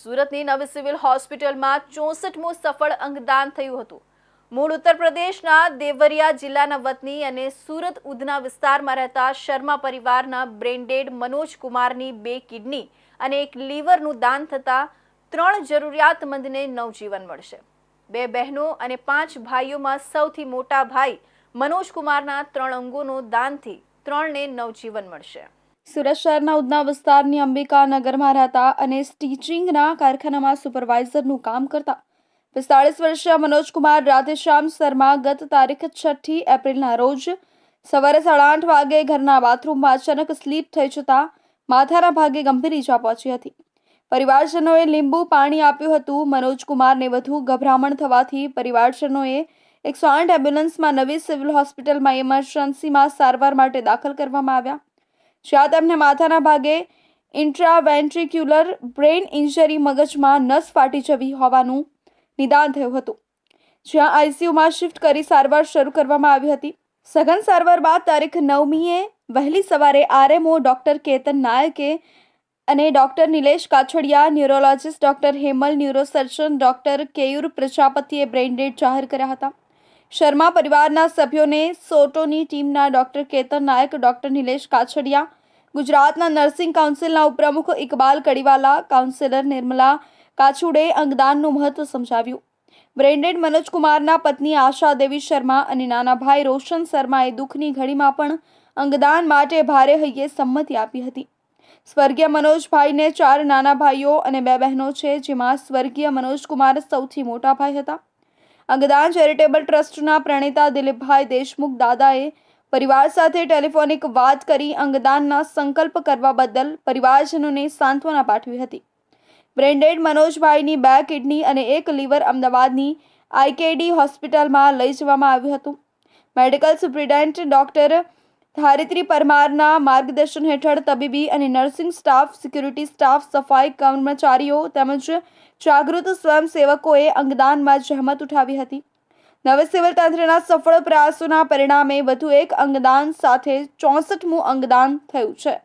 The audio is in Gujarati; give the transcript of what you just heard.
સુરતની નવી સિવિલ હોસ્પિટલમાં 64મું સફળ અંગદાન થયું હતું। મૂળ ઉત્તર પ્રદેશના દેવરિયા જિલ્લાના વતની અને સુરત ઉધના વિસ્તારમાં રહેતા શર્મા પરિવારના બ્રેન્ડેડ મનોજ કુમારની 2 કિડની અને 1 લીવરનું દાન થતા 3 જરૂરિયાતમંદને નવજીવન મળશે। 2 બહેનો અને 5 ભાઈઓમાં સૌથી મોટા ભાઈ મનોજ કુમારના 3 અંગોનું દાનથી 3ને નવજીવન મળશે। સુરત શહેરના ઉધના વિસ્તારની અંબિકા નગરમાં રહેતા અને સ્ટીચિંગના કારખાનામાં સુપરવાઇઝરનું કામ કરતા 45 વર્ષીય મનોજ કુમાર રાધેશ્યામ શર્મા ગત તારીખ 6 એપ્રિલના રોજ સવારે 8:30 વાગે ઘરના બાથરૂમમાં અચાનક સ્લીપ થઈ જતા માથાના ભાગે ગંભીર ઈજા પહોંચી હતી। પરિવારજનોએ લીંબુ પાણી આપ્યું હતું। મનોજ કુમારને વધુ ગભરામણ થવાથી પરિવારજનોએ 108 એમ્બ્યુલન્સમાં નવી સિવિલ હોસ્પિટલમાં ઇમરજન્સીમાં સારવાર માટે દાખલ કરવામાં આવ્યા, જ્યાં તેમને માથાના ભાગે ઇન્ટ્રાવેન્ટ્રિક્યુલર બ્રેઇન ઇન્જરી મગજમાં નસ ફાટી જવી હોવાનું નિદાન થયું હતું, જ્યાં આઈસીયુમાં શિફ્ટ કરી સારવાર શરૂ કરવામાં આવી હતી। સઘન સારવાર બાદ તારીખ 9મીએ વહેલી સવારે આરએમઓ ડોક્ટર કેતન નાયકે અને doctor Nilesh Kachhadiya, neurologist doctor Hemal, neurosurgeon doctor Keyur પ્રજાપતિએ બ્રેઇનડેડ જાહેર કર્યા હતા। શર્મા પરિવારના સભ્યોને સોટોની ટીમના ડોક્ટર કેતન નાયક, ડોક્ટર નિલેશ કાછડિયા, ગુજરાતના નર્સિંગ કાઉન્સિલના ઉપપ્રમુખ ઇકબાલ કડીવાલા, કાઉન્સિલર નિર્મલા કાછુડે અંગદાનનું મહત્વ સમજાવ્યું। બ્રેન્ડેડ મનોજ કુમારના પત્ની આશા દેવી શર્મા અને નાના ભાઈ રોશન શર્માએ દુઃખની ઘડીમાં પણ અંગદાન માટે ભારે હૈયે સંમતિ આપી હતી। સ્વર્ગીય મનોજભાઈને 4 નાના ભાઈઓ અને 2 બહેનો છે, જેમાં સ્વર્ગીય મનોજ કુમાર સૌથી મોટા ભાઈ હતા। અંગદાન ચેરિટેબલ ટ્રસ્ટના પ્રણેતા દિલીપભાઈ દેશમુખ દાદાએ પરિવાર સાથે ટેલિફોનિક વાત કરી અંગદાનના સંકલ્પ કરવા બદલ પરિવારજનોને સાંત્વના પાઠવી હતી। બ્રેન્ડેડ મનોજભાઈની 2 કિડની અને 1 લીવર અમદાવાદની આઈકેડી હોસ્પિટલમાં લઈ જવામાં આવ્યું હતું। મેડિકલ સુપ્રિન્ટેન્ડન્ટ ડોક્ટર ધારિત્રી પરમારના માર્ગદર્શન હેઠળ તબીબી અને નર્સિંગ સ્ટાફ, સિક્યુરિટી સ્ટાફ, સફાઈ કર્મચારીઓ તેમજ જાગૃત સ્વયંસેવકોએ અંગદાનમાં જહેમત ઉઠાવી હતી। નવી સિવિલ તંત્રના સફળ પ્રયાસોના પરિણામે વધુ એક અંગદાન સાથે 64મું અંગદાન થયું છે।